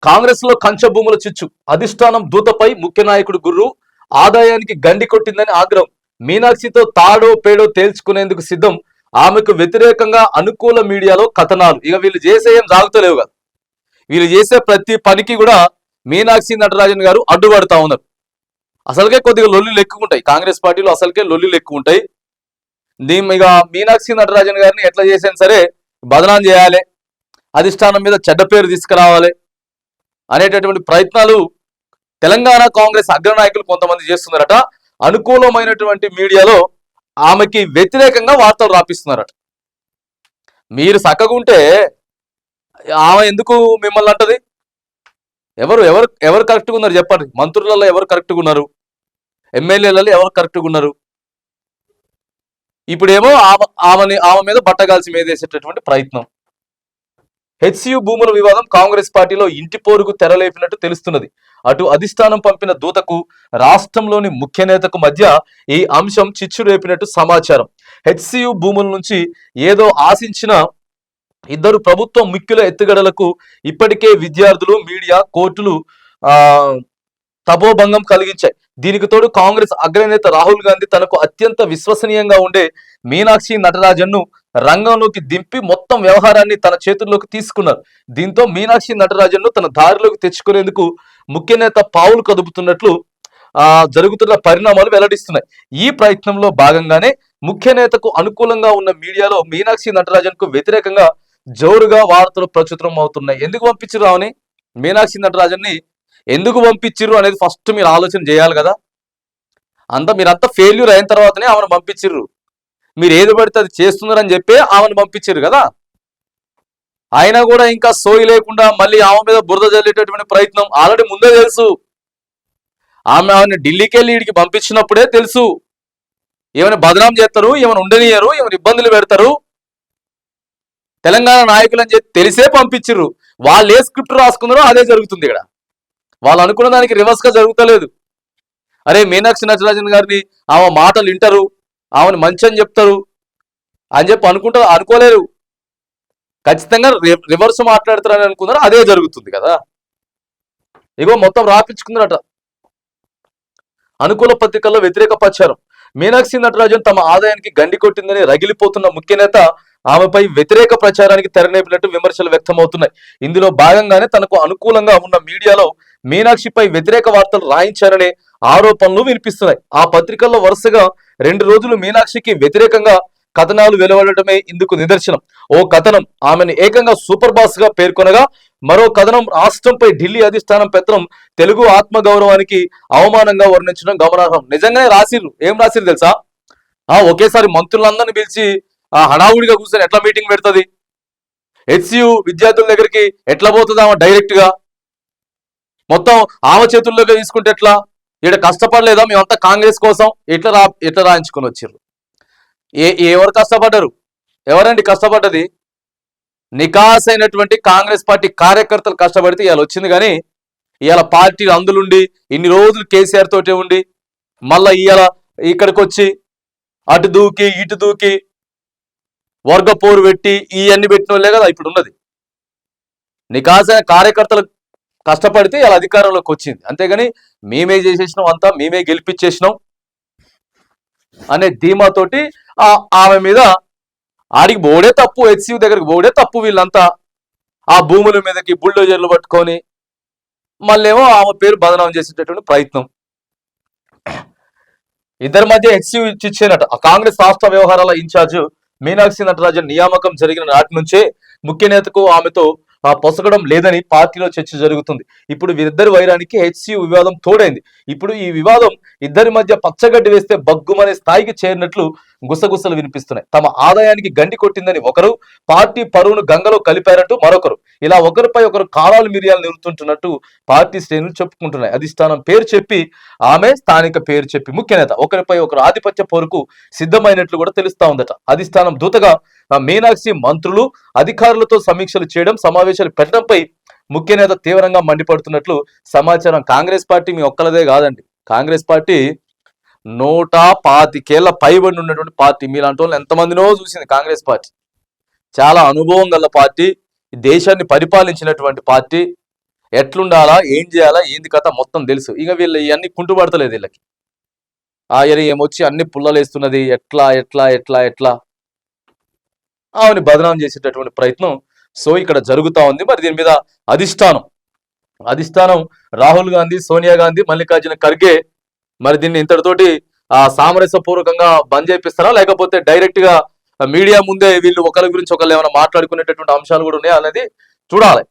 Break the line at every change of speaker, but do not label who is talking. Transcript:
కాంగ్రెస్ లో కంచ భూముల చిచ్చు, అధిష్టానం దూతపై ముఖ్య నాయకుడు గుర్రు, ఆదాయానికి గండి కొట్టిందని ఆగ్రహం, మీనాక్షితో తాడో పేడో తేల్చుకునేందుకు సిద్ధం, ఆమెకు వ్యతిరేకంగా అనుకూల మీడియాలో కథనాలు. ఇక వీళ్ళు చేసే ఏం సాగుతలేవు కదా, వీళ్ళు చేసే ప్రతి పనికి కూడా మీనాక్షి నటరాజన్ గారు అడ్డుపడతా ఉన్నారు. అసలుకే కొద్దిగా లొల్లిలు ఎక్కువ ఉంటాయి కాంగ్రెస్ పార్టీలో, అసలుకే లొల్లిలు ఎక్కువ ఉంటాయి. ఇక మీనాక్షి నటరాజన్ గారిని ఎట్లా చేసినా సరే బదనాం చేయాలి, అధిష్టానం మీద చెడ్డ పేరు తీసుకురావాలి అనేటటువంటి ప్రయత్నాలు తెలంగాణ కాంగ్రెస్ అగ్రనాయకులు కొంతమంది చేస్తున్నారట. అనుకూలమైనటువంటి మీడియాలో ఆమెకి వ్యతిరేకంగా వార్తలు రాపిస్తున్నారట. మీరు చక్కగుంటే ఆమె ఎందుకు మిమ్మల్ని అంటది? ఎవరు ఎవరు ఎవరు కరెక్ట్గా ఉన్నారు చెప్పండి? మంత్రులలో ఎవరు కరెక్ట్గా ఉన్నారు? ఎమ్మెల్యేలలో ఎవరు కరెక్ట్గా ఉన్నారు? ఇప్పుడేమో ఆమె మీద బట్టగాల్సి మీదేసేటటువంటి ప్రయత్నం. హెచ్సియు భూముల వివాదం కాంగ్రెస్ పార్టీలో ఇంటి పోరుకు తెరలేపినట్టు తెలుస్తున్నది. అటు అధిష్టానం పంపిన దూతకు, రాష్ట్రంలోని ముఖ్య నేతకు మధ్య ఈ అంశం చిచ్చు రేపినట్టు సమాచారం. హెచ్సియు భూముల నుంచి ఏదో ఆశించిన ఇద్దరు ప్రభుత్వ ముఖ్యుల ఎత్తుగడలకు ఇప్పటికే విద్యార్థులు, మీడియా, కోర్టులు తపోభంగం కలిగించాయి. దీనికి తోడు కాంగ్రెస్ అగ్రనేత రాహుల్ గాంధీ తనకు అత్యంత విశ్వసనీయంగా ఉండే మీనాక్షి నటరాజన్ను రంగంలోకి దింపి మొత్తం వ్యవహారాన్ని తన చేతుల్లోకి తీసుకున్నారు. దీంతో మీనాక్షి నటరాజన్ను తన దారిలోకి తెచ్చుకునేందుకు ముఖ్య నేత పావులు కదుపుతున్నట్లు జరుగుతున్న పరిణామాలు వెల్లడిస్తున్నాయి. ఈ ప్రయత్నంలో భాగంగానే ముఖ్య నేతకు అనుకూలంగా ఉన్న మీడియాలో మీనాక్షి నటరాజన్ కు వ్యతిరేకంగా జోరుగా వార్తలు ప్రచురం అవుతున్నాయి. ఎందుకు పంపించారు ఆమెని? మీనాక్షి నటరాజన్ ని ఎందుకు పంపించిర్రు అనేది ఫస్ట్ మీరు ఆలోచన చేయాలి కదా. మీరంతా ఫెయిల్యూర్ అయిన తర్వాతనే ఆమెను పంపించిర్రు. మీరు ఏది పడితే అది చేస్తున్నారని చెప్పి ఆమెను పంపించారు కదా. అయినా కూడా ఇంకా సోయి లేకుండా మళ్ళీ ఆమె మీద బురద జల్లేటటువంటి ప్రయత్నం ఆల్రెడీ ముందే తెలుసు. ఆమెను ఢిల్లీకి వెళ్ళి వీడికి పంపించినప్పుడే తెలుసు ఏమైనా బదనాం చేస్తారు, ఏమైనా ఉండనియరు, ఏమైనా ఇబ్బందులు పెడతారు తెలంగాణ నాయకులు అని చెప్పి తెలిసే పంపించిర్రు. వాళ్ళు ఏ స్క్రిప్ట్ రాసుకున్నారో అదే జరుగుతుంది ఇక్కడ. వాళ్ళు అనుకున్న దానికి రివర్స్ గా జరుగుతలేదు. అరే మీనాక్షి నటరాజన్ గారిని ఆమె మాటలు వింటారు, ఆమెను మంచి అని చెప్తారు అని చెప్పి అనుకోలేరు. ఖచ్చితంగా రివర్స్ మాట్లాడతారని అనుకున్నారు, అదే జరుగుతుంది కదా. ఇగో మొత్తం రాపించుకున్నారట. అనుకూల పత్రికల్లో వ్యతిరేక ప్రచారం. మీనాక్షి నటరాజన్ తమ ఆదాయానికి గండి కొట్టిందని రగిలిపోతున్న ముఖ్య నేత ఆమెపై వ్యతిరేక ప్రచారానికి తెరలేపినట్టు విమర్శలు వ్యక్తమవుతున్నాయి. ఇందులో భాగంగానే తనకు అనుకూలంగా ఉన్న మీడియాలో మీనాక్షిపై వ్యతిరేక వార్తలు రాయించారనే ఆరోపణలు వినిపిస్తున్నాయి. ఆ పత్రికల్లో వరుసగా 2 రోజులు మీనాక్షికి వ్యతిరేకంగా కథనాలు వెలువడటమే ఇందుకు నిదర్శనం. ఓ కథనం ఆమెను ఏకంగా సూపర్ బాస్ గా పేర్కొనగా, మరో కథనం రాష్ట్రంపై ఢిల్లీ అధిష్టానం పెత్తనం తెలుగు ఆత్మగౌరవానికి అవమానంగా వర్ణించడం గమనార్హం. నిజంగానే రాసిర్రు. ఏం రాసిర్రు తెలుసా? ఒకేసారి మంత్రులందరినీ పిలిచి హడావుడిగా కూర్చొని ఎట్లా మీటింగ్ పెడుతుంది? హెచ్సియు విద్యార్థుల దగ్గరికి ఎట్లా పోతుంది ఆమె డైరెక్ట్ గా? మొత్తం ఆమె చేతుల్లోకి తీసుకుంటే ఎట్లా? ఇక్కడ కష్టపడలేదా మేమంతా కాంగ్రెస్ కోసం? ఎట్లా రాయించుకొని వచ్చారు? ఎవరు కష్టపడ్డారు? ఎవరండి కష్టపడ్డది? నికాస్ అయినటువంటి కాంగ్రెస్ పార్టీ కార్యకర్తలు కష్టపడితే ఇవాళ వచ్చింది. కానీ ఇవాళ పార్టీ అందులుండి ఇన్ని రోజులు కేసీఆర్ తోటే ఉండి మళ్ళా ఇవాళ ఇక్కడికి వచ్చి అటు దూకి ఇటు దూకి వర్గ పోరు పెట్టి ఇవన్నీ పెట్టిన వాళ్ళే కదా ఇప్పుడు ఉన్నది. నికాస్ అయిన కార్యకర్తలు కష్టపడితే ఇలా అధికారంలోకి వచ్చింది. అంతేగాని మేమే చేసేసినాం, అంతా మేమే గెలిపించేసినాం అనే ధీమాతోటి ఆమె మీద ఆడికి బోడే తప్పు, హెచ్సియు దగ్గరికి బోడే తప్పు. వీళ్ళంతా ఆ భూముల మీదకి బుల్డోజర్లు పట్టుకొని మళ్ళేమో ఆమె పేరు బదనాం చేసేటటువంటి ప్రయత్నం. ఇద్దరి మధ్య హెచ్సియు ఇచ్చేనట. కాంగ్రెస్ రాష్ట్ర వ్యవహారాల ఇన్ఛార్జ్ మీనాక్షి నటరాజన్ నియామకం జరిగిన నాటి నుంచే ముఖ్య నేతకు ఆమెతో పొసగడం లేదని పార్టీలో చర్చ జరుగుతుంది. ఇప్పుడు వీరిద్దరి వైరానికి హెచ్సియు వివాదం తోడైంది. ఇప్పుడు ఈ వివాదం ఇద్దరి మధ్య పచ్చగడ్డి వేస్తే బగ్గుమనే స్థాయికి చేరినట్లు గుసగుసలు వినిపిస్తున్నాయి. తమ ఆదాయానికి గండి కొట్టిందని ఒకరు, పార్టీ పరువును గంగలో కలిపారంటూ మరొకరు, ఇలా ఒకరిపై ఒకరు కాలాలు మిరియాలు నిరుతుంటున్నట్టు పార్టీ శ్రేణులు చెప్పుకుంటున్నాయి. అధిష్టానం పేరు చెప్పి ఆమె, స్థానిక పేరు చెప్పి ముఖ్య నేత ఒకరిపై ఒకరు ఆధిపత్య పోరుకు సిద్ధమైనట్లు కూడా తెలుస్తా ఉందట. అధిష్టానం దూతగా మీనాక్షి మంత్రులు, అధికారులతో సమీక్షలు చేయడం, సమావేశాలు పెట్టడంపై ముఖ్య నేత తీవ్రంగా మండిపడుతున్నట్లు సమాచారం. కాంగ్రెస్ పార్టీ మీ ఒక్కలదే కాదండి. కాంగ్రెస్ పార్టీ 125 పైబడి ఉన్నటువంటి పార్టీ. మీలాంటి వాళ్ళు ఎంతమందినో చూసింది కాంగ్రెస్ పార్టీ. చాలా అనుభవం గల పార్టీ, దేశాన్ని పరిపాలించినటువంటి పార్టీ. ఎట్లుండాలా, ఏం చేయాలా, ఏంది కథ మొత్తం తెలుసు. ఇక వీళ్ళు ఇవన్నీ కుంటుపడతలేదు వీళ్ళకి. ఆ ఎరి ఏమొచ్చి అన్ని పుల్లలేస్తున్నది, ఎట్లా ఎట్లా ఎట్లా ఎట్లా ఆమెని బదనాం చేసేటటువంటి ప్రయత్నం సో ఇక్కడ జరుగుతా ఉంది. మరి దీని మీద అధిష్టానం అధిష్టానం రాహుల్ గాంధీ, సోనియా గాంధీ, మల్లికార్జున ఖర్గే మరి దీన్ని ఇంతటితోటి సామరస్యపూర్వకంగా బంద్ చేపిస్తారా, లేకపోతే డైరెక్ట్ గా మీడియా ముందే వీళ్ళు ఒకరి గురించి ఒకళ్ళు ఏమైనా మాట్లాడుకునేటటువంటి అంశాలు కూడా ఉన్నాయా అనేది చూడాలి.